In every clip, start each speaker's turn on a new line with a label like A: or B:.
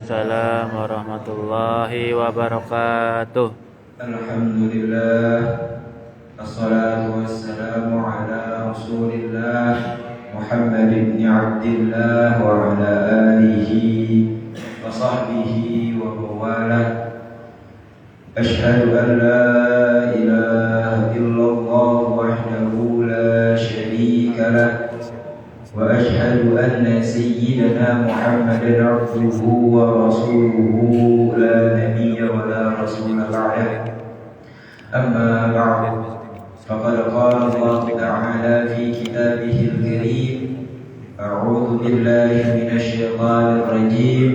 A: Assalamualaikum warahmatullahi wabarakatuh.
B: Alhamdulillah, assalatu wassalamu ala rasulillah Muhammad ibn Abdillah wa ala alihi wa sahbihi wa mawalah. Ashhadu an la ilaha illallah wahdahu la syarika lah wa ashhadu anna sayyidana Muhammadan abduhu wa rasuluhu la nabiyya wa la rasula ba'dah. Amma ba'd, faqad qala Allah ta'ala fi kitabihil karim, a'udzu billahi minasy syaithanir rajim,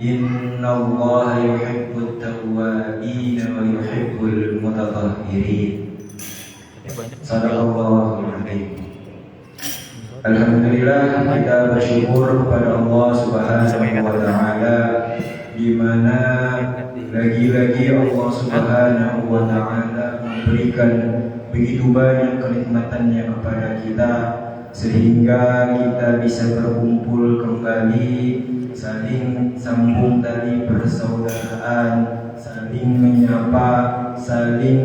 B: inna Allah yuhibbut tawwabin wa yuhibbul mutatahhirin. Sadaqallahul azim. Alhamdulillah, kita bersyukur kepada Allah Subhanahu wa Ta'ala, di mana lagi-lagi Allah Subhanahu wa Ta'ala memberikan begitu banyak kenikmatannya kepada kita, sehingga kita bisa berkumpul kembali, saling sambung tali persaudaraan, saling menyapa, saling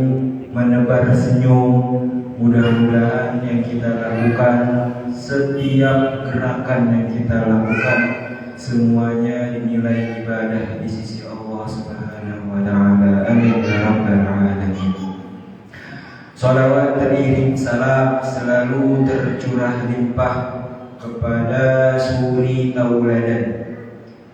B: menebar senyum. Mudah-mudahan yang kita lakukan, setiap gerakan yang kita lakukan, semuanya dinilai ibadah di sisi Allah Subhanahu wa Ta'ala. Amin ya rabbal alamin. Salawat teriring salam selalu tercurah limpah kepada suri tauladan,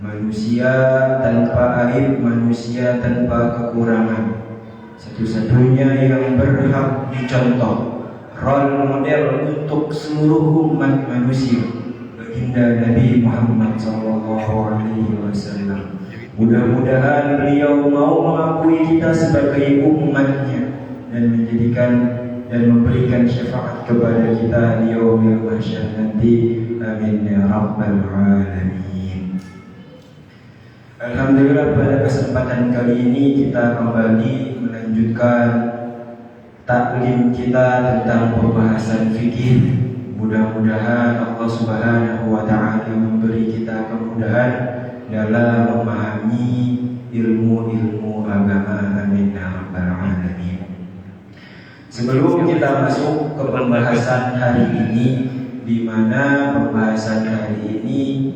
B: manusia tanpa aib, manusia tanpa kekurangan, satu-satunya yang berhak dicontoh, role model untuk seluruh umat manusia, baginda Nabi Muhammad SAW. Mudah-mudahan beliau mau mengakui kita sebagai umatnya dan menjadikan dan memberikan syafaat kepada kita di yaumil mahsyar nanti. Amin ya rabbal alamin. Alhamdulillah, pada kesempatan kali ini kita kembali melanjutkan taklim kita tentang pembahasan fikih. Mudah-mudahan Allah Subhanahu wa Ta'ala memberi kita kemudahan dalam memahami ilmu-ilmu agama. Amin ya rabbal alamin. Sebelum kita masuk ke pembahasan hari ini, di mana pembahasan hari ini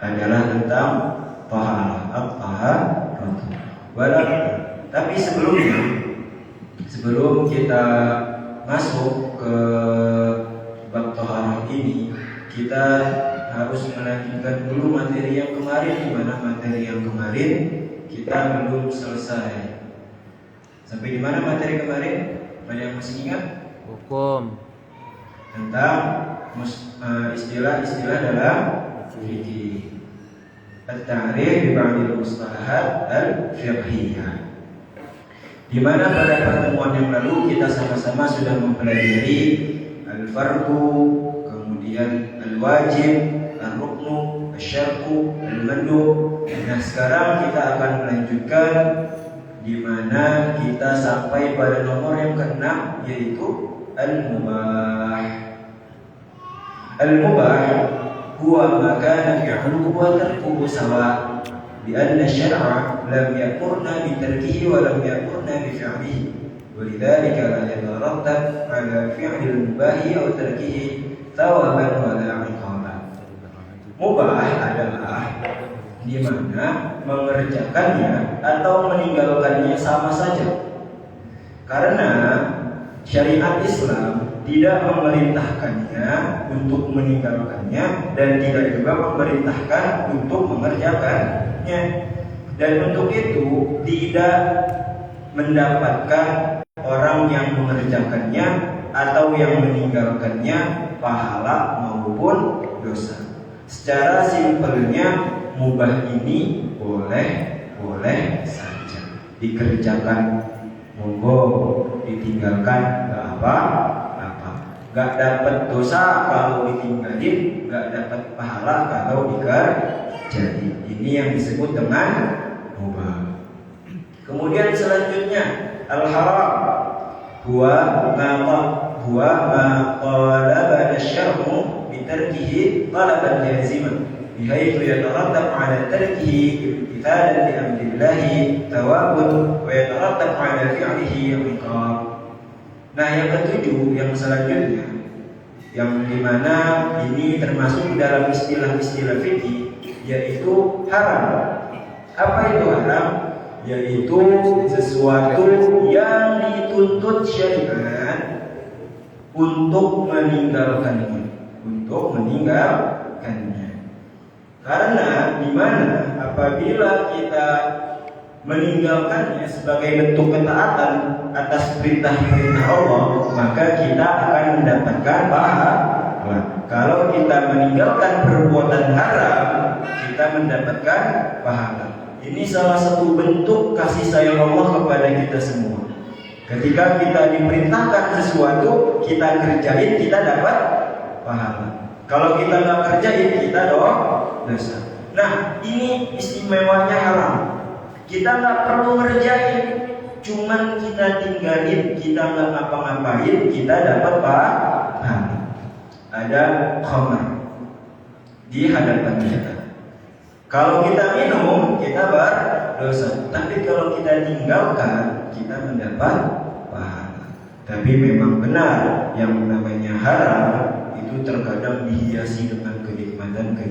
B: adalah tentang taharah. Tapi sebelum kita masuk ke bab taharah ini, kita harus melanjutkan dulu materi yang kemarin, di mana materi yang kemarin kita belum selesai. Sampai di mana materi kemarin? Ada yang masih ingat?
A: Hukum
B: Tentang istilah-istilah dalam fikih. At-ta'rif bi ba'dil mustalahat al-fiqhiyah. Di mana pada pertemuan yang lalu kita sama-sama sudah mempelajari al-fardu, kemudian al-wajib, al-ruknu, al-syarku, al-mandub. Nah, sekarang kita akan melanjutkan, di mana kita sampai pada nomor yang ke-6, yaitu al-mubah. Al-mubah huwa ma kana fi'luhu wa tarkuhu sawa, li'anna syar'a lam ya'murna bi tarkihi wa lam ya'murna bi fi'lihi, wa lidzalika la yatarattab 'ala fi'li al-mubahi aw tarkihi thawaban wa la 'iqaban. Mubah adalah di mana mengerjakannya atau meninggalkannya sama saja, karena syariat Islam tidak memerintahkannya untuk meninggalkannya dan tidak juga memerintahkan untuk mengerjakannya. Dan untuk itu tidak mendapatkan orang yang mengerjakannya atau yang meninggalkannya pahala maupun dosa. Secara simpelnya, mubah ini boleh saja dikerjakan, monggo, ditinggalkan gak apa-apa. Gak dapat dosa kalau ditinggalin, gak dapat pahala kalau dikerjain. Ini yang disebut dengan mubah. Kemudian selanjutnya al-haram huwa ma qalaba asy-syar'u bi tarkihi talaban laziman, bihaitsu yatarattab 'ala tarkihi imtithalan li amrillahi thawabun wa yatarattab 'ala fi'lihi 'iqab. Nah, yang ketujuh, yang selanjutnya, yang dimana ini termasuk dalam istilah-istilah fikih, yaitu haram. Apa itu haram? Yaitu sesuatu yang dituntut syariat untuk meninggalkannya, Karena dimana apabila kita meninggalkannya sebagai bentuk ketaatan atas perintah-perintah Allah, maka kita akan mendapatkan pahala. Kalau kita meninggalkan perbuatan haram, kita mendapatkan pahala. Ini salah satu bentuk kasih sayang Allah kepada kita semua. Ketika kita diperintahkan sesuatu, kita kerjain, kita dapat pahala. Kalau kita nggak kerjain, kita dosa. Nah, ini istimewanya haram. Kita nggak perlu ngerjain, cuman kita tinggalin, kita nggak ngapa-ngapain, kita dapat pahala. Ada khamar di hadapan kita. Kalau kita minum, kita berdosa. Tapi kalau kita tinggalkan, kita mendapat pahala. Tapi memang benar, yang namanya haram itu terkadang dihiasi dengan kenikmatan.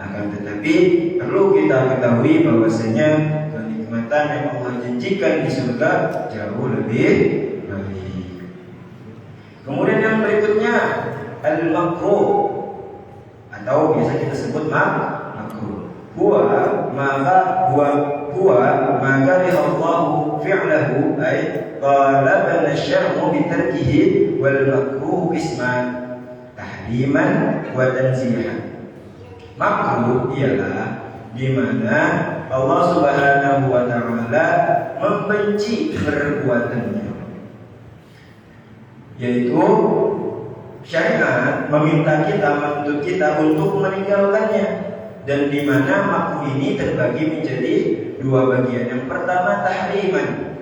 B: Akan tetapi perlu kita ketahui bahwasanya kenikmatan yang Allah janjikan di surga jauh lebih baik. Kemudian yang berikutnya al-makruh, atau biasa kita sebut makruh. Huwa maka Allah fi'lahu ay talabana syar'u bitarkihi wal makruh isman tahriman wa tanzihan. Makruh ialah di mana Allah Subhanahu wa taala membenci perbuatannya, yaitu syariat meminta kita, menuntut kita untuk meninggalkannya. Dan di mana makruh ini terbagi menjadi dua bagian. Yang pertama tahriman.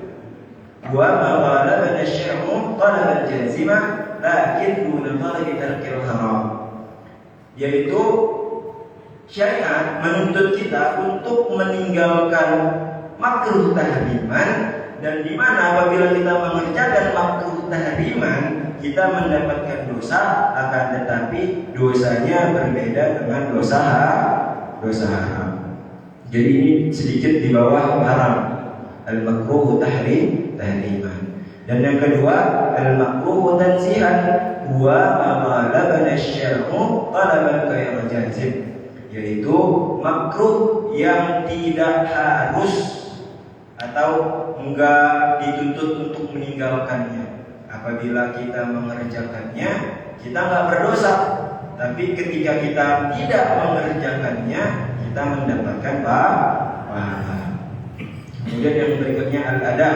B: Wa ma ghalaba asy-syar'u talaban jazima lakin duna talabi tarkil haram. Yaitu syariat menuntut kita untuk meninggalkan makruh tahriman, dan di mana apabila kita mengerjakan makruh tahriman kita mendapatkan dosa, akan tetapi dosanya berbeda dengan dosa haram. Jadi ini sedikit di bawah haram, al-makruh tahriman. Dan yang kedua al-makruh tanzihan, huwa ma ghalaba asy-syar'u talaban ghairu jazim, yaitu makruh yang tidak harus atau enggak dituntut untuk meninggalkannya. Apabila kita mengerjakannya, kita enggak berdosa. Tapi ketika kita tidak mengerjakannya, kita mendapatkan pahala. Kemudian yang berikutnya al-ada,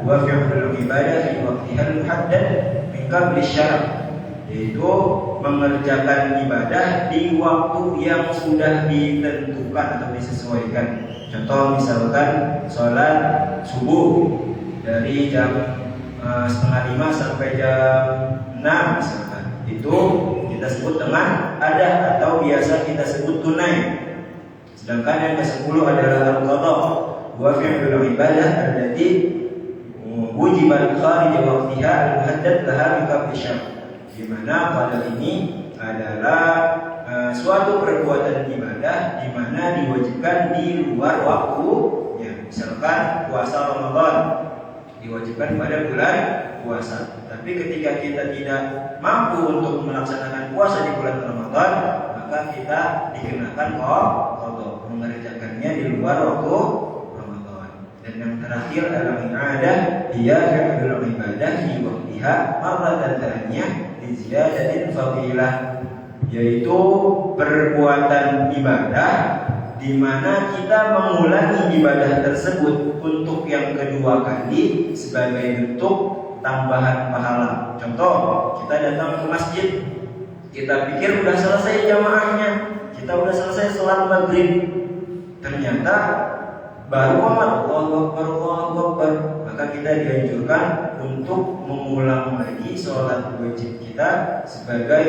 B: wa fi'lul ibadah fi waqtiha al-muhaddad min qabli syara', yaitu mengerjakan ibadah di waktu yang sudah ditentukan atau disesuaikan. Contoh misalkan sholat subuh dari jam 4:30 sampai jam 6 misalkan, itu kita sebut dengan ada atau biasa kita sebut tunai. Sedangkan yang ke-10 adalah al-qadha, wa fi'lul ibadah allati wujibat kharij waqtiha al-muhaddad laha bi qabli syar', di mana pada ini adalah suatu perbuatan ibadah di mana diwajibkan di luar waktunya. Misalkan puasa Ramadan diwajibkan pada bulan puasa, tapi ketika kita tidak mampu untuk melaksanakan puasa di bulan Ramadan, maka kita dikenakan qadha, mengerjakannya di luar waktu Ramadan. Dan yang terakhir adalah ibadah, dia fi'lul ibadah fi waqtiha marratan tsaniyah li ziyadatin fadilah, yaitu perbuatan ibadah di mana kita mengulangi ibadah tersebut untuk yang kedua kali sebagai bentuk tambahan pahala. Contoh, kita datang ke masjid, kita pikir udah selesai jamaahnya, kita udah selesai sholat maghrib, ternyata baru amat Allahu Akbar, maka kita dianjurkan untuk mengulang lagi sholat wajib kita sebagai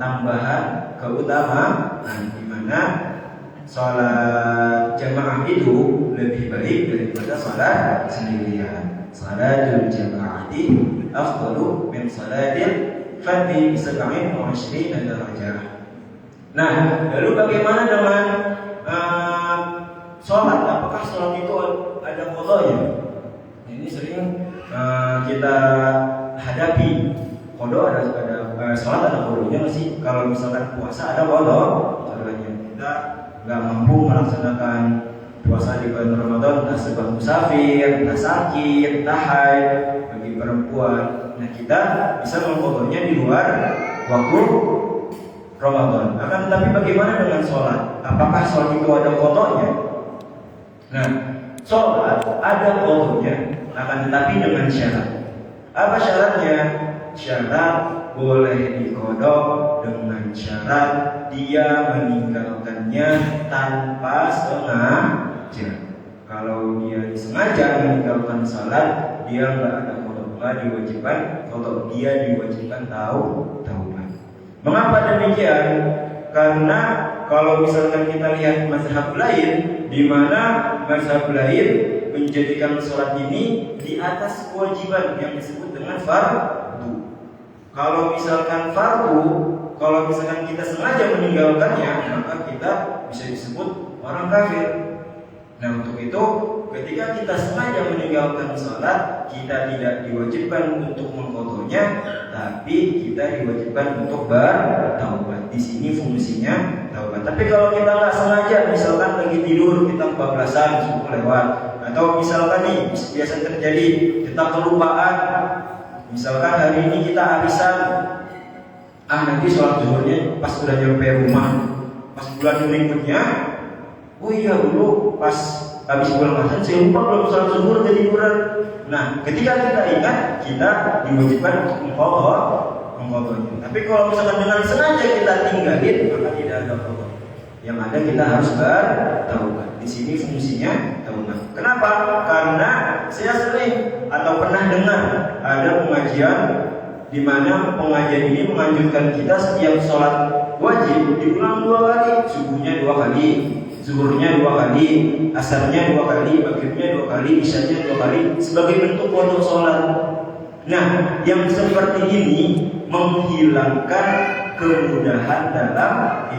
B: tambahan keutamaan, di mana sholat jamaah itu lebih baik daripada sholat sendirian. Sholatul jamaati afdalu min sholatil fardhi bi 27 darajah. Nah, lalu bagaimana dengan sholat? Apakah sholat itu ada qadanya? Ini sering kita hadapi. Qada ada sholat ada qadanya nggak sih? Kalau misalkan puasa ada qadanya. Kita nggak mampu melaksanakan puasa di bulan Ramadan, entah sebab musafir, entah sakit, entah haid bagi perempuan. Nah, kita bisa mengqadanya di luar waktu Ramadan. Akan tetapi bagaimana dengan sholat? Apakah sholat itu ada qadanya? Nah, sholat ada qadanya, akan tetapi dengan syarat. Apa syaratnya? Syarat boleh diqadha dengan syarat dia meninggalkannya tanpa sengaja. Kalau dia sengaja meninggalkan sholat, dia nggak ada qadha, diwajibkan qadha, dia diwajibkan taubat. Mengapa demikian? Karena kalau misalkan kita lihat mazhab lain, di mana mazhab lain menjadikan sholat ini di atas kewajiban yang disebut dengan fardu. Kalau misalkan fardu, kalau misalkan kita sengaja meninggalkannya, maka kita bisa disebut orang kafir. Nah, untuk itu ketika kita sengaja meninggalkan sholat, kita tidak diwajibkan untuk mengqadhanya, tapi kita diwajibkan untuk bertaubat. Di sini fungsinya taubat. Tapi kalau kita nggak sengaja, misalkan lagi tidur kita kebablasan subuh lewat, atau misalkan nih biasa terjadi kita kelupaan, misalkan hari ini kita arisan, nanti sholat zuhurnya pas udah nyampe rumah, pas bulan berikutnya. Oh iya, dulu pas habis bulan Ramadan saya lupa belum sholat zuhur ketiduran. Nah, ketika kita ingat, kita diwajibkan untuk mengqadhanya. Tapi kalau misalkan dengan sengaja kita tinggalin, maka tidak ada qadha. Yang ada kita harus bertaubat. Di sini fungsinya taubat. Kenapa? Karena saya sering atau pernah dengar ada pengajian di mana pengajian ini menganjurkan kita setiap sholat wajib diulang 2 kali, subuhnya 2 kali, zuhurnya 2 kali, asarnya 2 kali, maghribnya 2 kali, isyanya 2 kali, sebagai bentuk qadha sholat. Nah, yang seperti ini menghilangkan kemudahan dalam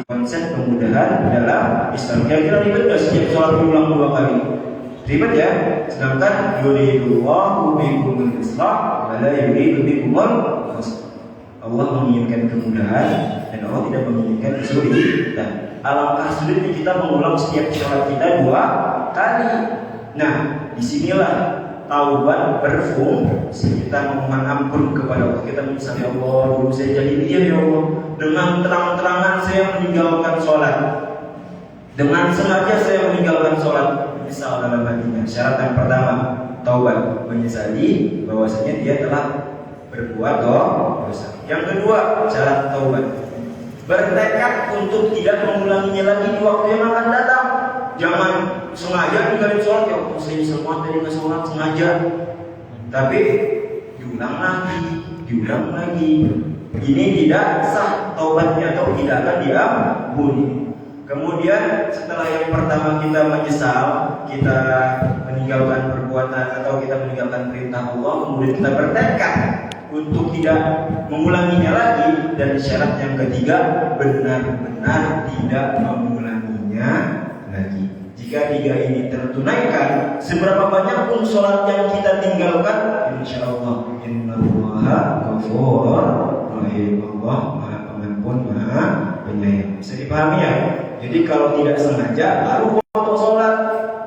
B: konsep kemudahan dalam Islam. Kira-kira ribet nggak setiap sholat diulang 2 kali? Ribet ya. Sedangkan yuridullahu bikumul islah wa la yuridu bikumul usra. Allah menginginkan kemudahan dan Allah tidak menginginkan kesulitan. Alangkah sulitnya kita mengulang setiap sholat kita 2 kali. Nah, disinilah taubat berfungsi. Kita memohon ampun kepada Allah. Kita menyesal, ya Allah, dulu saya jadi dia, ya Allah, dengan terang-terangan saya meninggalkan sholat, dengan sengaja saya meninggalkan sholat. Menyesal dalam hatinya. Syarat yang pertama taubat, menyesali bahwasanya dia telah berbuat dosa. Yang kedua, syarat taubat, bertekad untuk tidak mengulanginya lagi di waktu yang akan datang. Jangan sengaja ninggalin sholat, ya Allah saya semua tadi nggak sholat sengaja, tapi diulang lagi. Ini tidak sah taubatnya atau tidak akan diampuni. Kemudian setelah yang pertama kita menyesal, kita meninggalkan perbuatan atau kita meninggalkan perintah Allah, kemudian kita bertekad untuk tidak mengulanginya lagi, dan syarat yang ketiga benar-benar tidak mengulanginya lagi. Jika 3 ini tertunaikan, seberapa banyak pun sholat yang kita tinggalkan, insya Allah innallaha ghafurur rahim. Allah Maha Pengampun, Maha Penyayang. Bisa dipahami ya? Jadi kalau tidak sengaja baru waktu sholat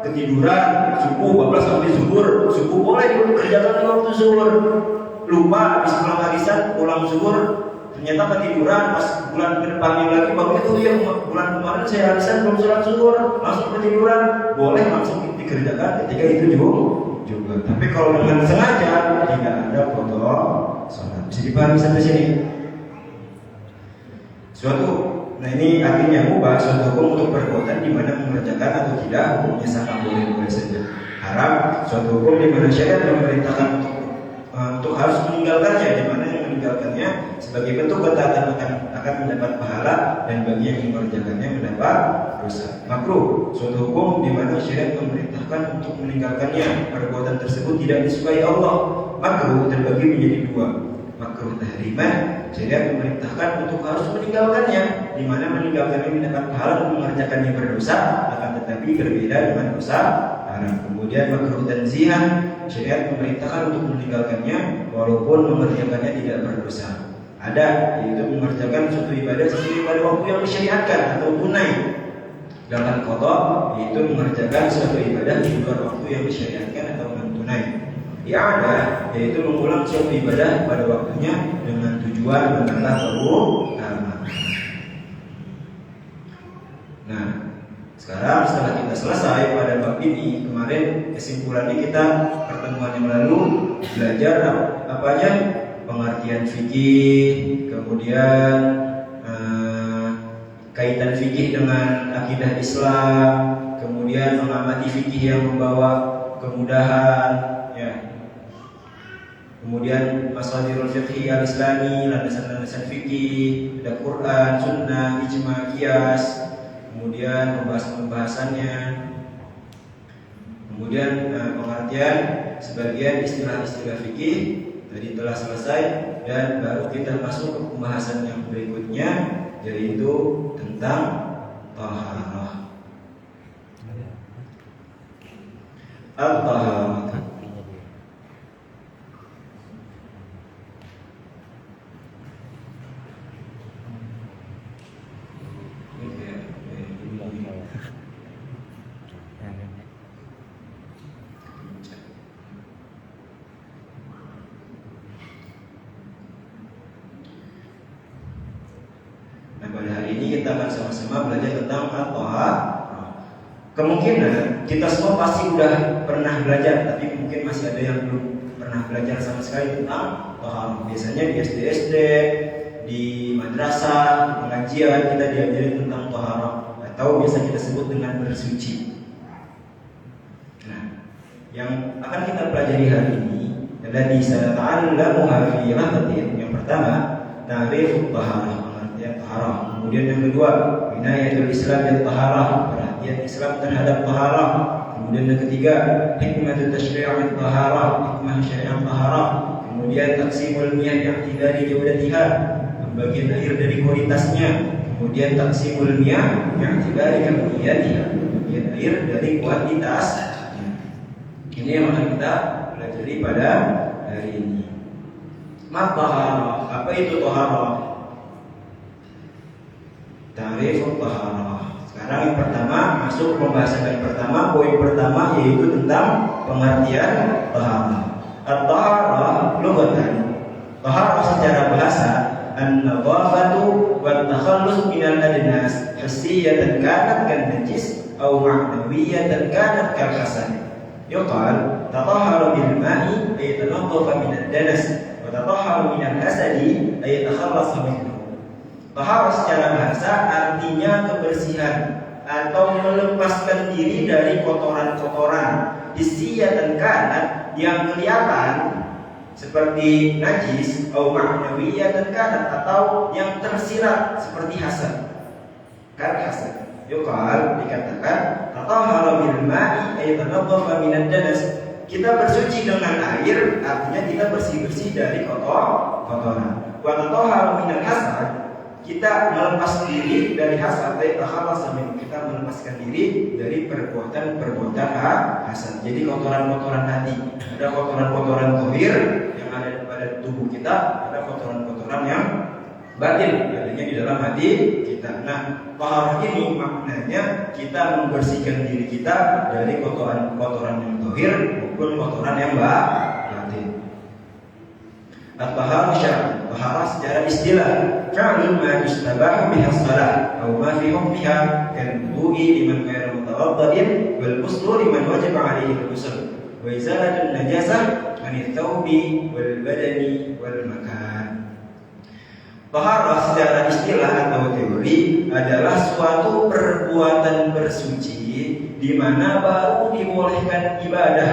B: ketiduran, subuh bablas sampai zuhur, subuh boleh dulu kerjakan di waktu zuhur. Lupa habis pulang arisan, pulang zuhur, ternyata ketiduran, pas bulan kedepannya lagi baru itu ya bulan kemarin saya arisan belum sholat zuhur, langsung ketiduran, boleh langsung dikerjakan ketika itu juga. Tapi kalau dengan sengaja tidak ada qadha sholat. Bisa dipahami sampai sini? Nah ini artinya mubah, suatu hukum untuk perbuatan di mana mengerjakan atau tidak, hukumnya sah boleh saja. Haram, suatu hukum di mana syariat memerintahkan untuk harus meninggalkannya, di mana yang meninggalkannya sebagai bentuk ketaatan akan mendapat pahala, dan bagi yang mengerjakannya mendapat dosa. Makruh, suatu hukum di mana syariat memerintahkan untuk meninggalkannya. Perbuatan tersebut tidak disukai Allah. Makruh terbagi menjadi dua. Makruh tahriman, syariat memerintahkan untuk harus meninggalkannya, di mana meninggalkannya mendapat pahala dan mengerjakannya berdosa, akan tetapi berbeda dengan dosa haram. Kemudian makruh tanzihan, syariat memerintahkan untuk meninggalkannya walaupun mengerjakannya tidak berdosa. Ada, yaitu mengerjakan suatu ibadah sesuai pada waktu yang disyariatkan atau tunai. Sedangkan qada, yaitu mengerjakan suatu ibadah di luar waktu yang disyariatkan atau non tunai. I'adah, yaitu mengulang suatu ibadah pada waktunya dengan tujuan menambah keutamaan. Nah, sekarang setelah kita selesai pada bab ini, kemarin kesimpulannya kita pertemuan yang lalu belajar apa aja? Pengertian fikih, kemudian kaitan fikih dengan akidah Islam, kemudian mengamati fikih yang membawa kemudahan, ya. Kemudian masadirul fiqhi al-islami, landasan-landasan fikih, ada Quran, sunnah, ijma, qiyas, kemudian pembahasan-pembahasannya, kemudian pengertian sebagian istilah-istilah fikih tadi telah selesai, dan baru kita masuk ke pembahasan yang berikutnya, yaitu tentang taharah. At-taharah. Kita akan sama-sama belajar tentang at-taharah. Kemungkinan kita semua pasti sudah pernah belajar, tapi mungkin masih ada yang belum pernah belajar sama sekali tentang taharah. Biasanya di SD, di madrasah, di pengajian kita diajarin tentang taharah, atau biasa kita sebut dengan bersuci. Nah, yang akan kita pelajari hari ini adalah di sanata'allamuha fi rahmatin. Yang pertama, ta'rifut taharah, pengertian taharah. Kemudian yang kedua, inayatul Islam dan taharah, perhatian Islam terhadap taharah. Kemudian yang ketiga, hikmatul tasyri'at taharah, hikmah syariat taharah. Kemudian taqsimul miyah i'tidari jawdatiha, pembagian air dari kualitasnya. Kemudian taqsimul miyah i'tidari kamiyatiha, pembagian air dari kuantitas. Ini yang akan kita pelajari pada hari ini. Taharah, apa itu taharah? Ta'rifut taharah. Sekarang yang pertama, masuk pembahasan yang pertama. Poin pertama yaitu tentang pengertian taharah. At-taharah lughatan. Taharah secara bahasa an-nadhafatu wa takhallus minal adnas, hissiyatan kanat kan najis atau ma'nawiyatan kanat kal hasan. Yuqal tatahharu bil ma'i ay tanadhafa min ad-danas wa tatahharu min al-hasadi ay takhallasa minhu. Taharah secara bahasa artinya kebersihan atau melepaskan diri dari kotoran-kotoran hissiyatan kanat yang kelihatan seperti najis atau ma'nawiyatan kanat atau yang tersirat seperti hasad. Kan hasad. Yuqal dikatakan tatahharu bil ma'i ay tanadhafa min ad-danas. Kita bersuci dengan air artinya kita bersih-bersih dari kotoran. Wa tatahharu min al-hasad, kita melepas diri dari hasad, kita melepaskan diri dari perbuatan hasad. Jadi kotoran-kotoran hati, ada kotoran-kotoran zahir yang ada pada tubuh kita, ada kotoran-kotoran yang batin adanya di dalam hati kita. Nah, taharah ini maknanya kita membersihkan diri kita dari kotoran-kotoran yang zahir maupun kotoran yang batin. At-taharah syar'an, taharah secara istilah, fa'lun ma yustabahu biha shalah aw ma fi hukmiha kan wudu'i liman kana mutawaddin wal ghuslu liman wajaba 'alaihi al-ghusl wa izalatun najasah 'anil thawbi wal badani wal makan. Taharah secara istilah atau teori adalah suatu perbuatan bersuci di mana baru dibolehkan ibadah.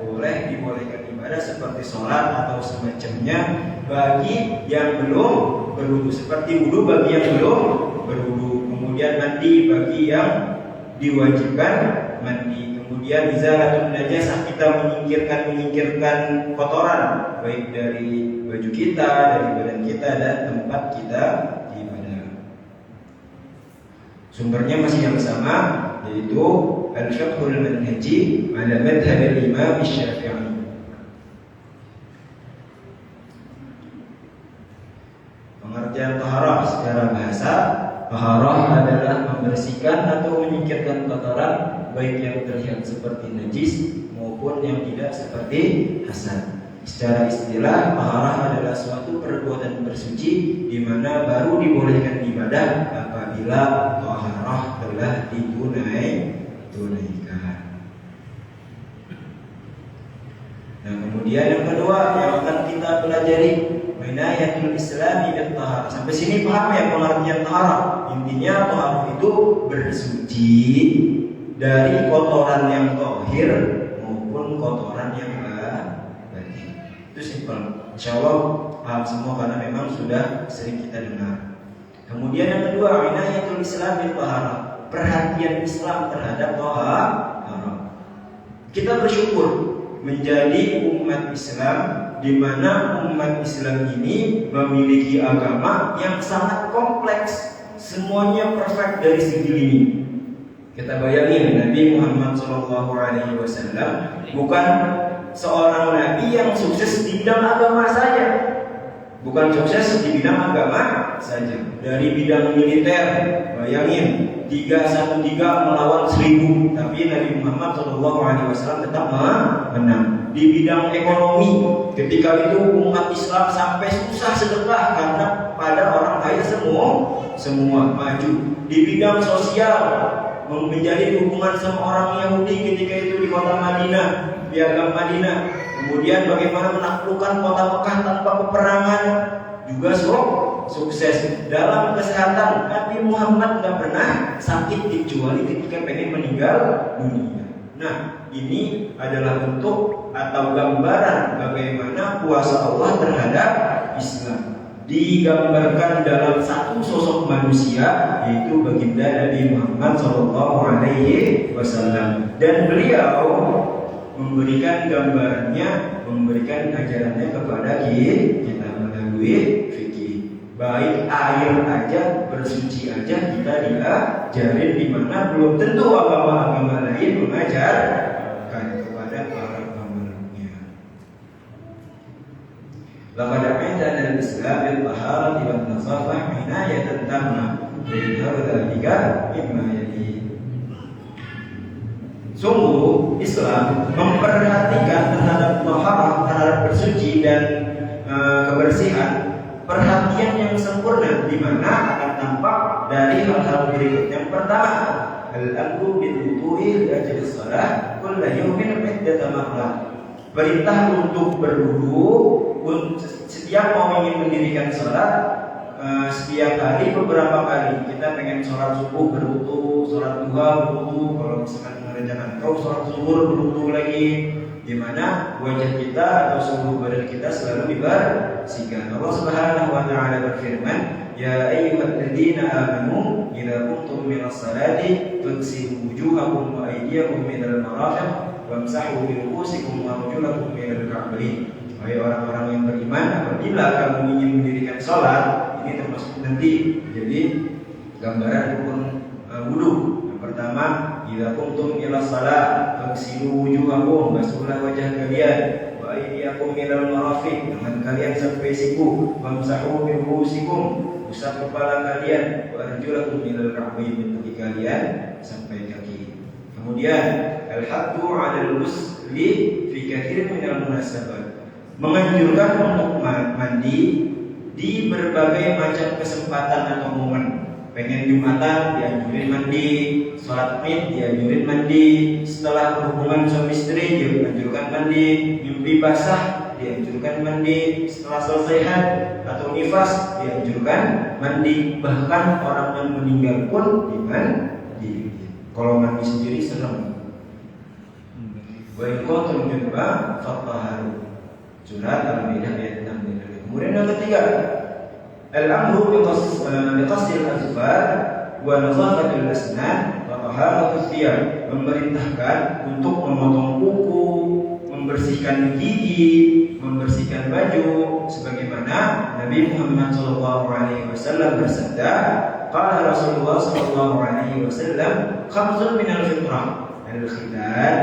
B: Boleh dibolehkan ibadah ibadah seperti sholat atau semacamnya bagi yang belum berwudu, seperti wudu bagi yang belum berwudu, kemudian mandi bagi yang diwajibkan mandi, kemudian izalatun najasah, kita menyingkirkan kotoran baik dari baju kita, dari badan kita dan tempat kita ibadah. Sumbernya masih yang sama, yaitu Al-Fiqhul Manhaji ala madhhab al-Imam Syafi'i. Pengertian taharah secara bahasa, taharah adalah membersihkan atau menyingkirkan kotoran baik yang terlihat seperti najis maupun yang tidak seperti hasan. Secara istilah, taharah adalah suatu perbuatan bersuci di mana baru dibolehkan ibadah apabila taharah telah ditunaikan. Nah, kemudian yang kedua yang akan kita pelajari, minayatul Islami bil taharah. Sampai sini paham ya pengertian taharah? Intinya taharah itu bersuci dari kotoran yang zahir maupun kotoran yang batin. Itu simpel. Insyaallah paham semua karena memang sudah sering kita dengar. Kemudian yang kedua, minayatul Islam bil taharah. Perhatian Islam terhadap taharah. Kita bersyukur menjadi umat Islam di mana umat Islam ini memiliki agama yang sangat kompleks, semuanya perfect dari segi lini. Kita bayangin Nabi Muhammad SAW bukan seorang nabi yang sukses di bidang agama saja, bukan sukses di bidang agama saja. Dari bidang militer, bayangin 313 melawan 1000, tapi Nabi Muhammad SAW tetap menang. Di bidang ekonomi, ketika itu umat Islam sampai susah sedekah karena pada orang kaya semua maju. Di bidang sosial, menjadi hubungan sama orang Yahudi ketika itu di kota Madinah, piagam Madinah. Kemudian bagaimana menaklukkan kota Mekah tanpa peperangan, juga sukses. Dalam kesehatan, Nabi Muhammad tidak pernah sakit kecuali ketika pengen meninggal dunia. Nah, ini adalah bentuk atau gambaran bagaimana kuasa Allah terhadap Islam. Digambarkan dalam satu sosok manusia, yaitu baginda Nabi Muhammad SAW, dan beliau memberikan gambarannya, memberikan ajarannya kepada kita melalui fikih. Baik air aja, bersuci aja kita diajarin, di mana belum tentu agama-agama lain mengajarkan kepada para pemeluknya. Laqad a'tana al-Islam bil taharati wan nazafah inayatan tamah min dzalika mimma yali. Sungguh Islam memperhatikan terhadap taharah, terhadap bersuci dan kebersihan, perhatian yang sempurna, di mana akan tampak dari hal-hal berikut. Yang pertama, al-amru bil wudu'i li ajli shalah kullu yawmin 'iddata marrat. Perintah untuk berwudu setiap mau ingin mendirikan salat, setiap hari beberapa kali. Kita pengen sholat subuh berwudu, sholat duha berwudu, kalau misalkan mengerjakan sholat zuhur berwudu lagi, di mana wajah kita atau seluruh badan kita selalu dibersihkan. Allah Subhanahu wa taala berfirman, "Ya ayyuhalladzina amanu idza qumtum minas salati faghsilu wujuhakum wa aydiyakum minal marafiq wamsahu bi ru'usikum wa arjulakum minal ka'bayn." Wahai orang-orang yang beriman, apabila kamu ingin mendirikan sholat, ini termasuk nanti jadi gambaran rukun wudu. Yang pertama, idza qumtum ila shalah faghsilu wujuhakum, basuhlah wajah kalian, wa aydiyakum minal marafiq, tangan kalian sampai siku, wamsahu bi ru'usikum, usap kepala kalian, wa arjulakum minal ka'bayn, kaki kalian sampai kaki. Kemudian al-haddu 'alal ghusli fi katsir minal munasabat, menganjurkan untuk mandi di berbagai macam kesempatan atau momen. Pengen Jumatan dianjurin mandi, sholat Id dianjurin mandi, setelah berhubungan suami istri dianjurkan mandi, mimpi basah dianjurkan mandi, setelah selesai haid atau nifas dianjurkan mandi, bahkan orang yang meninggal pun dimandi. Kalau mandi sendiri serem. Wa in kuntum junuban fatahharu. Surat Al-Maidah ayat 6. Kemudian yang ketiga, al-amru biqassil azfar wa nazafatil asnan wa taharatus thiyab, memerintahkan untuk memotong kuku, membersihkan gigi, membersihkan baju, sebagaimana Nabi Muhammad SAW bersabda, qala Rasulullah SAW, khamsun minal fitrah, al-khitan,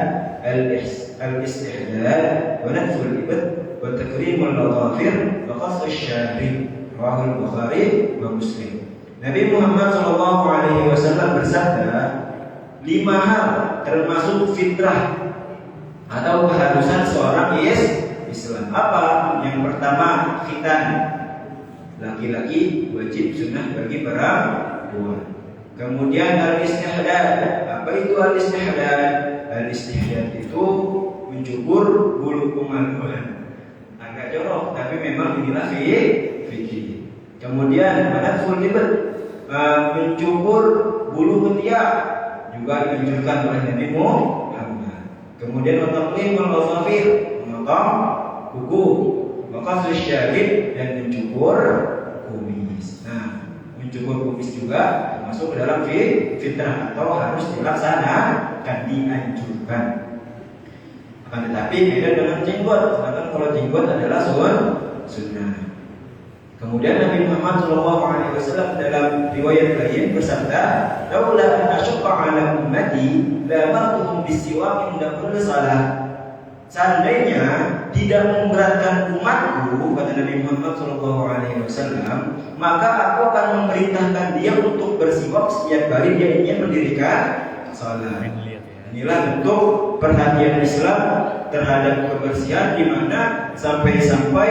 B: al-istihdad, wa natful ibad, wa takrimul ladhafir, wa qasl syarib. Rawahul Bukhari wa Muslim. Nabi Muhammad SAW bersabda, 5 hal termasuk fitrah atau keharusan seorang Islam. Apa? Yang pertama, khitan. Laki-laki wajib sunnah bagi perempuan. Kemudian al-istihdad. Apa itu al-istihdad? Al-istihdad itu mencukur bulu kemaluan. Agak jorok, tapi memang inilah fikih. Kemudian manatful libat, mencukur bulu ketiak, juga dianjurkan oleh Nabi Muhammad. Kemudian mentaqlimul ghafafir, memotong kuku, maqasus syarib, dan mencukur kumis. Nah, mencukur kumis juga masuk ke dalam fitrah atau harus dilaksanakan, dianjurkan. Akan tetapi beda dengan jenggot. Sedangkan kalau jenggot adalah sunnah. Kemudian Nabi Muhammad SAW dalam riwayat lain bersabda, "Laula an asyqa 'ala ummati la amartuhum bisiwak inda kulli shalah." Seandainya tidak memberatkan umatku, kata Nabi Muhammad SAW, maka aku akan memerintahkan dia untuk bersiwak setiap kali dia ingin mendirikan salat. Inilah bentuk perhatian Islam terhadap kebersihan, di mana sampai-sampai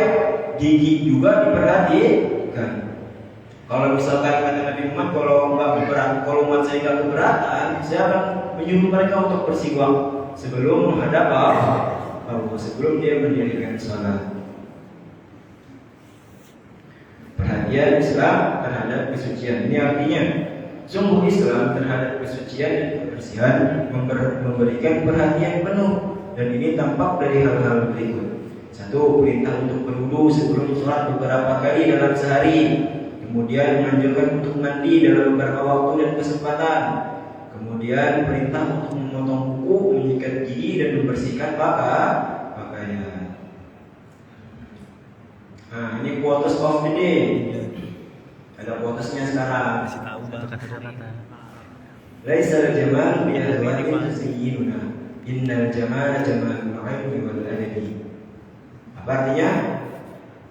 B: gigi juga diperhatikan. Kalau misalkan kata Nabi Muhammad, kalau umat saya nggak keberatan, saya akan menyuruh mereka untuk bersiwak sebelum menghadap Allah, sebelum dia mendirikan salat. Perhatian Islam terhadap kesucian. Ini artinya sungguh Islam terhadap kesucian dan kebersihan memberikan perhatian penuh, dan ini tampak dari hal-hal berikut. 1. Perintah untuk berwudu sebelum sholat beberapa kali dalam sehari. Kemudian menganjurkan untuk mandi dalam beberapa waktu dan kesempatan. Kemudian perintah untuk memotong kuku, menyikat gigi, dan membersihkan pakaian. Nah, ini quotes of the day. Ada quotesnya sekarang. Laisal jamal bi ahwanin tasayyinuna, innal jamala jamalul 'aini wal adabi. Apa artinya?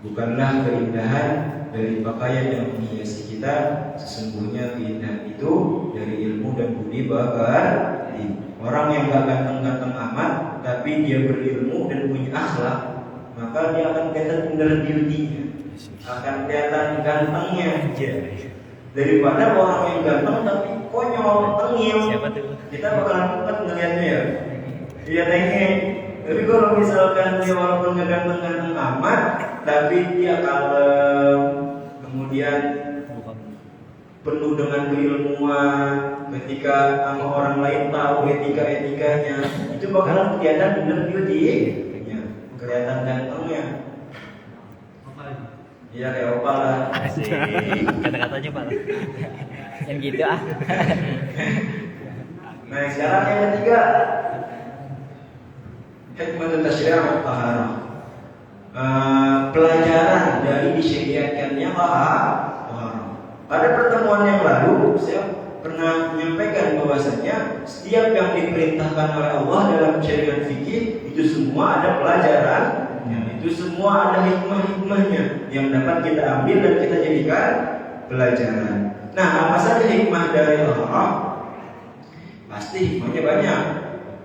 B: Bukanlah keindahan dari pakaian yang menghiasi kita, sesungguhnya keindahan itu dari ilmu dan budi bakhti. Orang yang gak ganteng-ganteng amat, tapi dia berilmu dan punya akhlak, maka dia akan kelihatan indah beauty-nya, akan kelihatan gantengnya, daripada orang yang ganteng tapi konyol, tengil. Kita bakalan cepat ngelihatnya ya. Dia tengil. Tapi kalau misalkan dia walaupun gak ganteng-ganteng amat, tapi dia kalem, kemudian penuh dengan keilmuan, ketika sama orang lain tahu etika-etikanya, itu bakalan kelihatan bener beauty-nya, kelihatan gantengnya. Iya kayak opa lah.
C: Kata-katanya Pak. Yang gitu ah.
B: Nah sekarang yang ketiga, hikmatul tasyri' wa taharah. Pelajaran dari disyariatkannya taharah. Pada pertemuan yang lalu saya pernah menyampaikan bahwasanya setiap yang diperintahkan oleh Allah dalam syariat fikih itu semua ada pelajaran, itu semua ada hikmah-hikmahnya yang dapat kita ambil dan kita jadikan pelajaran. Nah, apa saja hikmah dari Allah? Pasti hikmahnya banyak.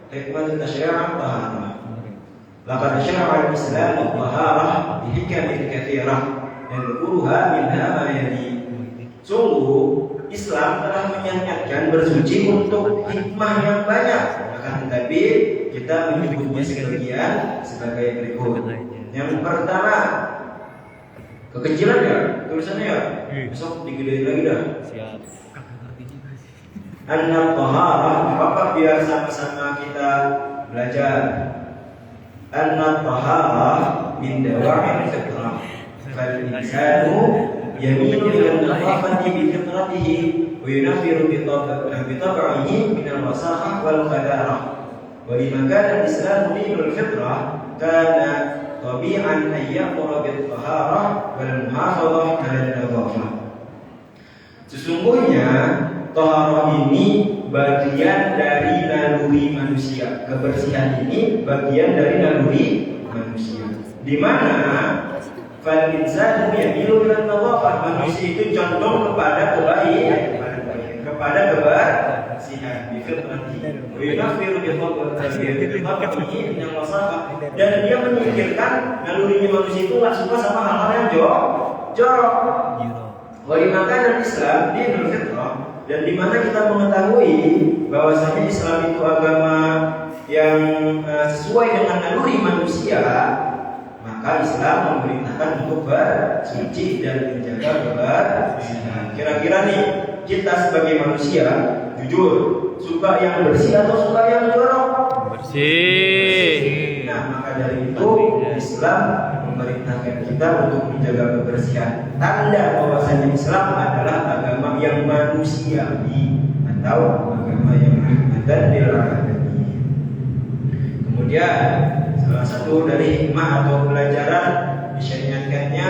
B: Hikmah tasyri' wa taharah. Laqad syara'a al-Islam at-taharah bi hikamin katsirah yadhkuruha minha ma yali. Sungguh Islam telah menyatakan bersuci untuk hikmah yang banyak. Akan tetapi kita menyebutnya sebagian sebagai berikut. Yang pertama, kekecilan ya, tulisannya ya. Besok digedein lagi dah.
C: Siap.
B: An-taharah, maka biar sama-sama kita belajar. An-taharah min dawa'il fitrah. Fal insanu yamilu ila an-nadhafati bi fitratihi wa yunaffiru bi tab'ihi min al-wasakhah wal qadarah. Wa lima kana al-islamu dinul fitrah kana tabi'an an yaqra bil taharah wal muhafadzah 'ala an-nadhafah. Sesungguhnya taharah ini bagian dari naluri manusia. Kebersihan ini bagian dari naluri manusia. Di mana fal insanu yamilu ila an-nadhafah, manusia itu condong kepada kebersihan, bi fitratihi wa yunaffiru bi tab'ihi min al-wasakh, dan dia menyingkirkan nalurinya manusia itu enggak suka sama hal-hal yang jorok. Wa limakana Islam dinul fitrah, dan di mana kita mengetahui bahwasanya Islam itu agama yang sesuai dengan naluri manusia, maka Islam memerintahkan untuk bersuci dan menjaga kebersihan. Kira-kira nih, kita sebagai manusia jujur suka yang bersih atau suka yang jorok?
A: Bersih.
B: Nah, maka dari itu Islam memerintahkan kita untuk menjaga kebersihan. Tanda bahwasanya Islam adalah agama yang manusiawi atau agama yang rahmatan lil alamin. Kemudian salah satu dari hikmah atau pelajaran disyariatkannya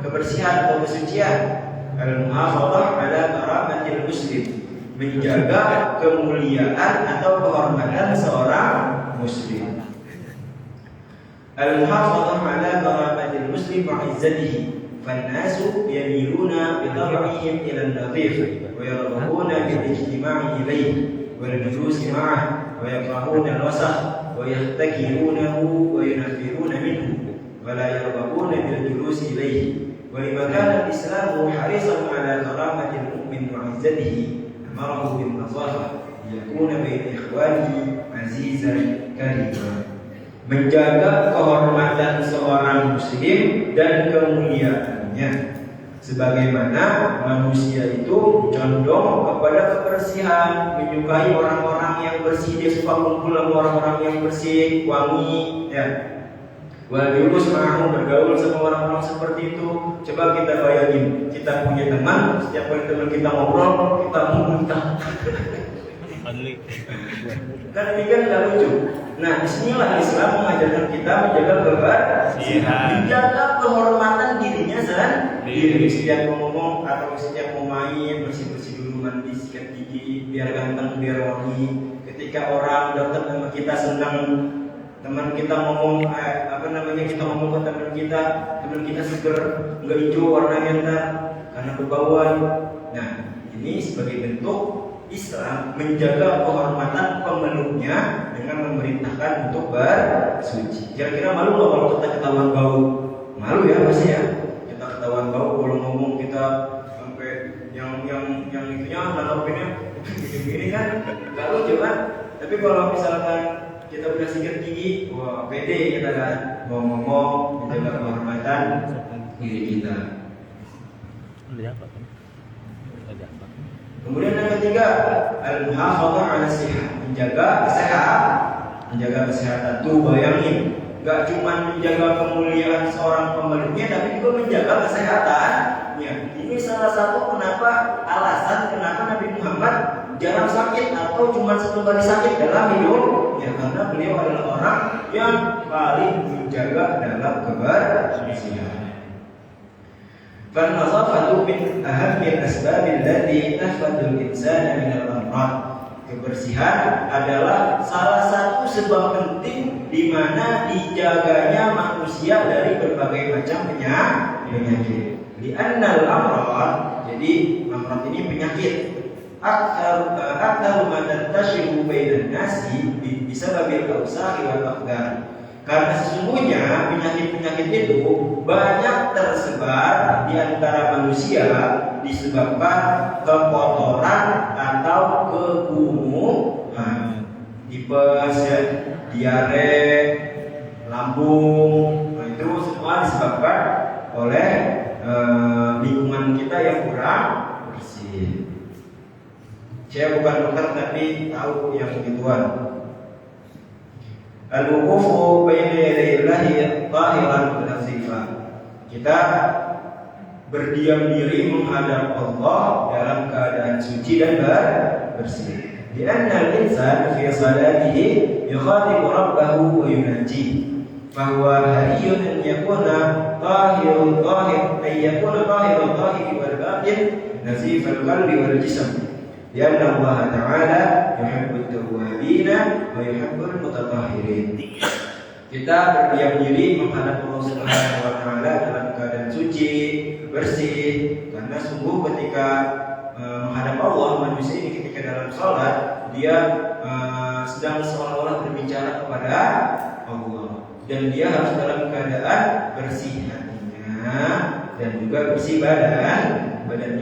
B: kebersihan atau kesucian, al-muhafadzah 'ala karamatil muslim, menjaga kemuliaan atau kehormatan seorang muslim. Al-muhafadzah 'ala karamatil muslim wa 'izzatihi, fan-nasu yamiluna bi tab'ihim ila an-nadhif wa yarghabuna bil ijtima'i ilayhi wal julusi ma'ah wa yakrahuna al-wasakh wa yahtakirunahu wa yunaffiruna minhu wa la yarghabuna bil julusi ilayhi. Wa lima kana al-islamu harisan 'ala karamatil mu'min wa 'izzatihi amarahu bin nazafah liyakuna baina ikhwanihi 'azizan karima. Menjaga kehormatan seorang muslim dan kemuliaannya, sebagaimana manusia itu condong kepada kebersihan, menyukai orang-orang yang bersih, dia suka kumpul sama orang-orang yang bersih, wangi, ya. Wal jurus ma'ahum, bergaul sama orang-orang seperti itu. Coba kita bayangin, kita punya teman, setiap kali teman kita ngobrol, kita muntah. Kan ini kan nggak lucu. Nah, disinilah Islam mengajarkan kita menjaga kebersihan, menjaga kehormatan dirinya sendiri. Setiap mau ngomong atau setiap mau main, bersih-bersih dulu, mandi, sikat gigi, biar ganteng, biar wangi. Ketika orang datang sama kita senang, teman kita ngomong kita ngomong ke teman kita seger, nggak hijau warnanya ntar karena kebauan. Nah, ini sebagai bentuk Islam menjaga kehormatan pemeluknya dengan memerintahkan untuk bersuci. Kira-kira malu nggak kalau kita ketahuan bau? Malu ya pasti ya. Kita ketahuan bau kalau ngomong kita sampai yang itunya nanggapinnya gini kan, nggak lucu kan? Tapi kalau misalkan kita udah sikat gigi, wah pede kita kan mau ngomong menjaga kehormatan diri kita. Kemudian yang ketiga, al-muhafadzah 'ala sihah, menjaga kesehatan. Tuh bayangin, enggak cuma menjaga kemuliaan seorang pemeluknya, tapi juga menjaga kesehatannya. Ini salah satu alasan kenapa Nabi Muhammad jarang sakit atau cuma satu kali sakit dalam hidup, ya karena beliau adalah orang yang paling menjaga dalam kebersihan. Fan-nazafatu min ahammil asbabil lati tahfadul insana min al-amrad. Kebersihan adalah salah satu sebab penting di mana dijaganya manusia dari berbagai macam penyakit. Li'annal amrad, jadi amrad ini penyakit. Akthar ma tantashiru bainan nasi bisababil awsakhi wal aqdar. Karena sesungguhnya penyakit-penyakit itu banyak tersebar di antara manusia disebabkan kekotoran atau kekumuhan, tipes, diare, lambung. Nah, itu semua disebabkan oleh lingkungan kita yang kurang bersih. Saya bukan dokter tapi tahu yang begituan. Al-wuqufu baina yaday Allahi tahiran nazifan. Kita berdiam diri menghadap Allah dalam keadaan suci dan bersih. Karena al-insan fi salatihi yukhatibu rabbahu wa yunaji. Bahwa hariyun an yakuna tahirul tahir, ay yakuna tahirul tahir wal batin nazifal qalbi wal jism. Karena Allah Ta'ala yuhibbut tawwabina wa yuhibbul mutatahhirin. Kita berdiam diri menghadap Allah Subhanahu wa Ta'ala dalam keadaan suci, bersih, karena sungguh ketika menghadap Allah, manusia ini ketika dalam sholat dia sedang seolah-olah berbicara kepada Allah, dan dia harus dalam keadaan bersih hatinya dan juga bersih badannya.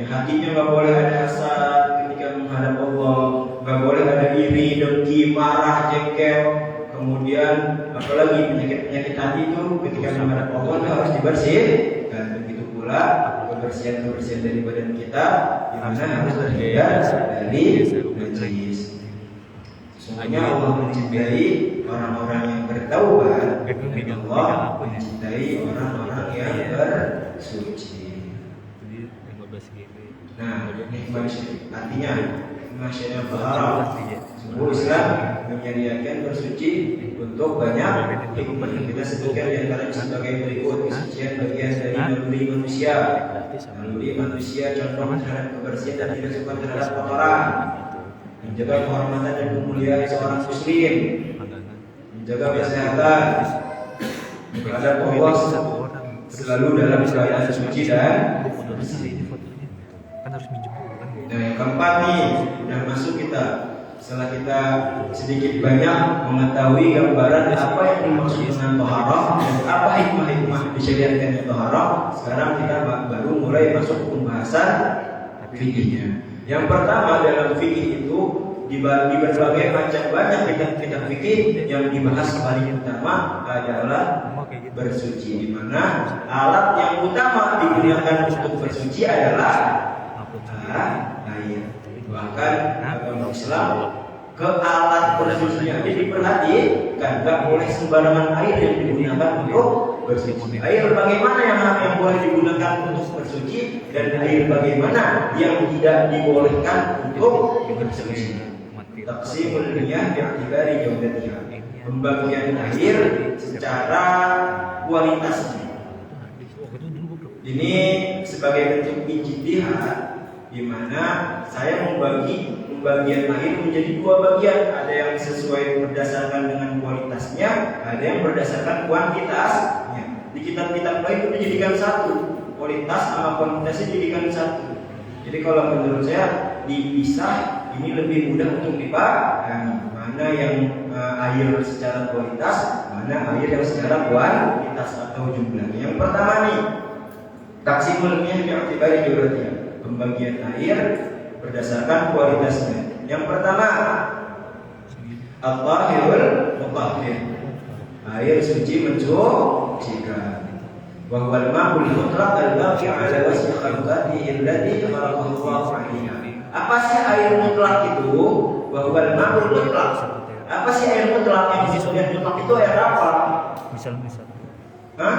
B: Hatinya nggak boleh ada hasad ketika menghadap Allah, nggak boleh ada iri, dengki, marah, jengkel. Kemudian apalagi penyakit hati itu ketika menghadap Allah harus dibersihkan. Begitu pula kebersihan dari badan kita, di mana harus terhindar dari najis. Sesungguhnya Allah mencintai orang-orang yang bertaubat, dan Allah mencintai orang-orang yang bersuci. Nah, ini artinya masyarakat berharap sungguh Islam menyediakan bersuci untuk banyak hikmah. Kita sebutkan di antara sebagai berikut: kesucian bagian dari naluri manusia. Naluri manusia contoh terhadap kebersihan dan tidak suka terhadap kotoran, menjaga kehormatan dan kemuliaan seorang muslim, menjaga kesehatan, menghadap Allah selalu dalam keadaan suci dan bersih. Nah, yang keempat nih, udah masuk kita. Setelah kita sedikit banyak mengetahui gambaran apa yang dimaksud dengan taharah dan apa hikmah-hikmah disyariatkannya taharah, sekarang kita baru mulai masuk pembahasan fikihnya. Yang pertama dalam fikih itu di berbagai macam banyak kitab fikih yang dibahas paling utama adalah bersuci, di mana alat yang utama digunakan untuk bersuci adalah air. Bahkan agama Islam ke alat bersucinya jadi diperhatikan, nggak boleh sembarangan air yang digunakan untuk bersuci. Air bagaimana yang boleh digunakan untuk bersuci dan air bagaimana yang tidak dibolehkan untuk bersuci. Taqsimul miyah bi'tibari jawdatiha, pembagian air secara kualitasnya. Ini sebagai bentuk ijtihad, di mana saya membagi pembagian air menjadi dua bagian. Ada yang sesuai berdasarkan dengan kualitasnya, ada yang berdasarkan kuantitasnya. Di kitab-kitab lain itu dijadikan satu, kualitas sama kuantitasnya dijadikan satu. Jadi kalau menurut saya dipisah ini lebih mudah untuk dipahami, mana yang air secara kualitas, mana air yang secara kuantitas atau jumlahnya. Yang pertama nih, taksimul miyah bi'tibari jawdatiha, pembagian air berdasarkan kualitasnya. Yang pertama, at-tahirul mutahhir, air suci mensucikan. Wa huwal ma'ul mutlaq al-baqi 'ala wasfi khalqatihi allati khalaqahu Allahu 'alaiha. Apa sih air mutlak itu? Wa huwal ma'ul mutlaq. Apa sih air mutlak? Yang disebut mutlak itu air apa? Misal. Hah?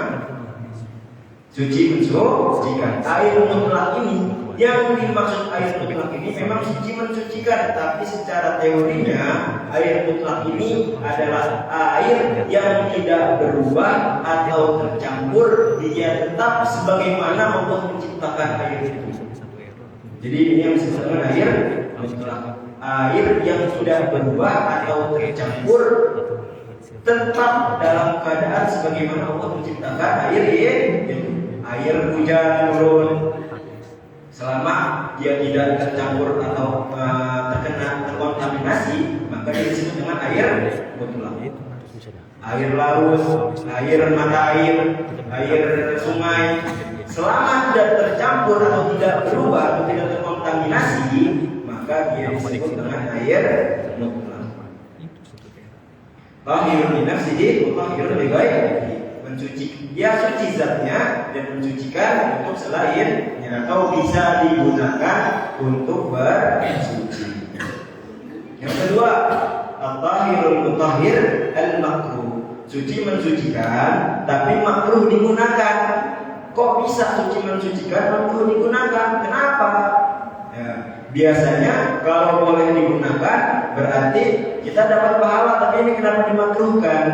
B: Suci mensucikan. Air mutlak ini, yang dimaksud air mutlak ini memang suci mensucikan, tapi secara teorinya air mutlak ini adalah air yang tidak berubah atau tercampur, dia tetap sebagaimana Allah menciptakan air itu. Jadi ini yang disebut dengan air mutlak, air yang tidak berubah atau tercampur, tetap dalam keadaan sebagaimana Allah menciptakan air itu. Air hujan turun, selama dia tidak tercampur atau terkontaminasi, maka dia disebut dengan air mutlak. Air laut, air mata air sungai, selama tidak tercampur atau tidak berubah atau tidak terkontaminasi, maka dia disebut dengan air mutlak. Tahirun li nafsihi wa tahirun li ghairihi, mencuci, dia suci zatnya dan mencucikan untuk selainnya, atau bisa digunakan untuk bersuci. Yang kedua, at-tahirul mutahhir al-makruh. Suci mensucikan tapi makruh digunakan. Kok bisa suci mensucikan makruh digunakan? Kenapa? Ya, biasanya kalau boleh digunakan berarti kita dapat pahala, tapi ini kenapa dimakruhkan?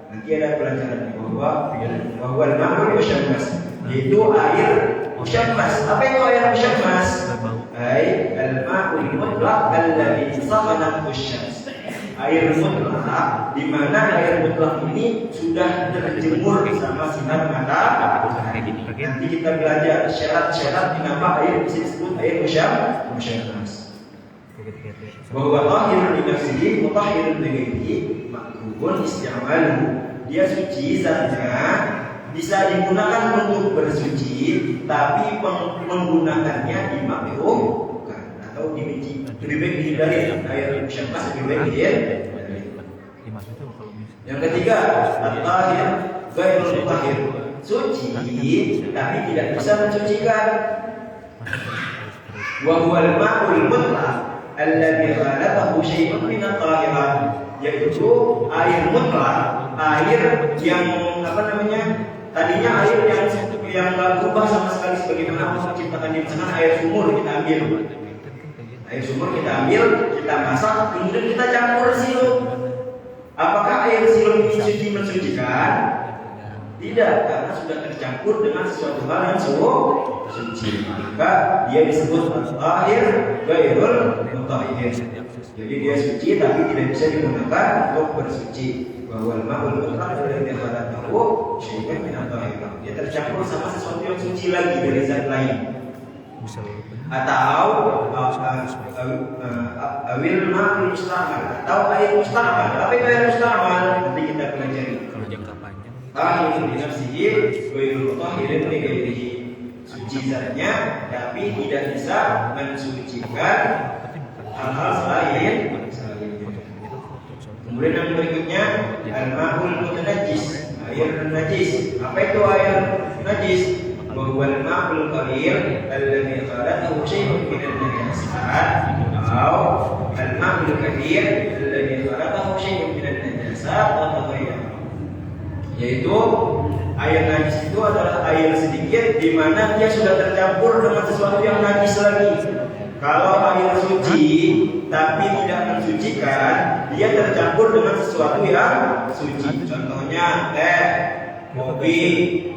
B: Nanti ada pelajaran bahwa al-ma'ul musyammas, yaitu air musyammas. Apa itu air musyammas? Ai al-ma'ul mutlaq alladhi sakhanat syams. Air mutlak, di mana air mutlak ini sudah terjemur sama sinar matahari. Nanti kita belajar syarat-syarat kenapa air bisa disebut air musyammas. Bahwa tahir li nafsihi mutahhirun li ghairihi makruhun isti'maluhu. Dia suci zatnya, bisa digunakan untuk bersuci, tapi menggunakannya dimakruhkan atau dibenci. Lebih baik dihindari air musyammas, lebih baik dihindari. Yang ketiga, at-tahir ghairul mutahhir. Suci tapi tidak bisa mensucikan. Wa huwa al-ma'ul mutlaq alladhi ghalatahu syai'un min at-tahirat. Yaitu air mutlak, air yang tadinya air yang nggak berubah sama sekali sebagaimana Allah menciptakan di sana. Air sumur kita ambil, kita masak, kemudian kita campur sirup. Apakah air sirup ini suci mensucikan? Tidak, karena sudah tercampur dengan sesuatu hal yang suci. Maka dia disebut at-tahir ghairul mutahhir. Jadi dia suci tapi tidak bisa digunakan untuk bersuci. Bahwa al-ma'ul mutlaq alladhi khalaqahu syai'un min at-tahirat. Dia tercampur sama sesuatu yang suci lagi dari zat lain. Atau awil ma'ul musta'mal, atau air musta'mal. Apa itu air musta'mal? Nanti kita pelajari.
C: Kalau jangka panjang.
B: Tahir li nafsihi ghairul mutahhirin li ghairihi. Suci zatnya tapi tidak bisa mensucikan hal-hal selain. Kemudian yang berikutnya al-ma'ul mutanajjis, air najis. Apa itu air najis? Bahwa al-ma'ul qalir alladhi khalaqahu syai'un min an-najasat, atau al-ma'ul kathir alladhi khalaqahu syai'un min an-najasat wa taghayyara. Yaitu air najis itu adalah air sedikit di mana dia sudah tercampur dengan sesuatu yang najis lagi. Kalau air suci tapi tidak mensucikan, dia tercampur dengan sesuatu yang suci. Contohnya teh, kopi,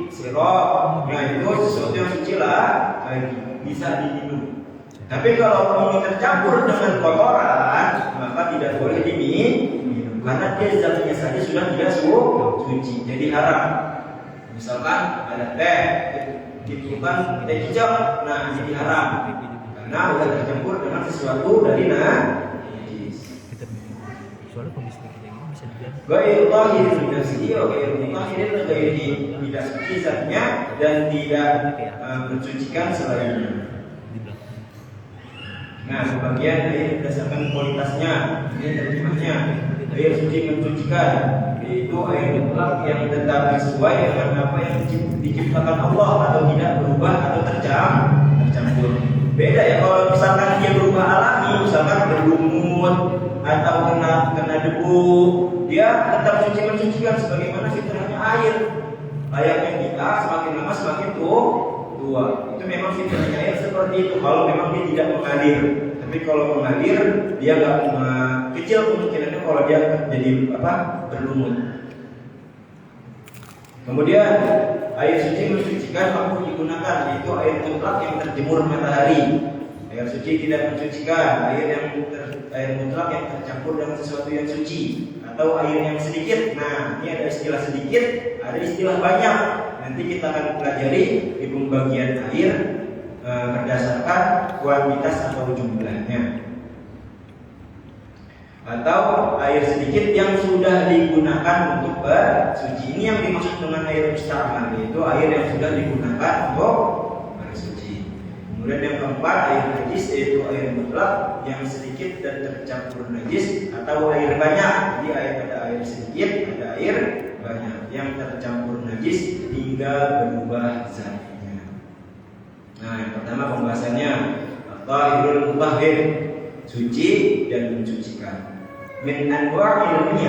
B: sirup. Nah itu sesuatu yang suci lah, bisa diminum. Tapi kalau ini tercampur dengan kotoran, maka tidak boleh diminum karena dia zatnya saja sudah tidak suci, jadi haram. Misalkan ada teh, ditiupkan teh hijau, nah jadi haram. Nah, sudah tercampur dengan sesuatu dari najis.
C: Soalnya kondisi kita ini bisa dilihat.
B: Ghairul tahir li nafsihi wa ghairul mutahhirin li ghairihi. Tidak suci zatnya dan tidak mensucikan selainnya. Nah, sebagian air berdasarkan kualitasnya, ini terjemahnya. Air suci mensucikan, yaitu air mutlak yang tetap sesuai dengan apa yang diciptakan Allah atau tidak berubah atau tercampur. Beda ya kalau misalkan dia berubah alami, misalkan berlumut atau kena debu, dia tetap suci mensucikan sebagaimana fitrahnya air. Layaknya kita semakin lama semakin tua. Itu memang fitrahnya air seperti itu. Kalau memang dia tidak mengalir, tapi kalau mengalir dia nggak kecil kemungkinannya kalau dia jadi berlumut. Kemudian air suci mensucikan makruh digunakan, yaitu air mutlak yang terjemur matahari. Air suci tidak mensucikan, air mutlak yang tercampur dengan sesuatu yang suci, atau air yang sedikit. Nah, ini ada istilah sedikit, ada istilah banyak. Nanti kita akan pelajari di pembagian air berdasarkan kuantitas atau jumlahnya. Atau air sedikit yang sudah digunakan untuk bersuci. Ini yang dimaksud dengan air musta'mal, yaitu air yang sudah digunakan untuk bersuci. Kemudian yang keempat, air najis, yaitu air mutlak yang sedikit dan tercampur najis, atau air banyak. Jadi ada air sedikit, ada air banyak yang tercampur najis hingga berubah zatnya. Nah, yang pertama pembahasannya at-tahirul mutahhir, suci dan mensucikan. min anwa'i ilmiah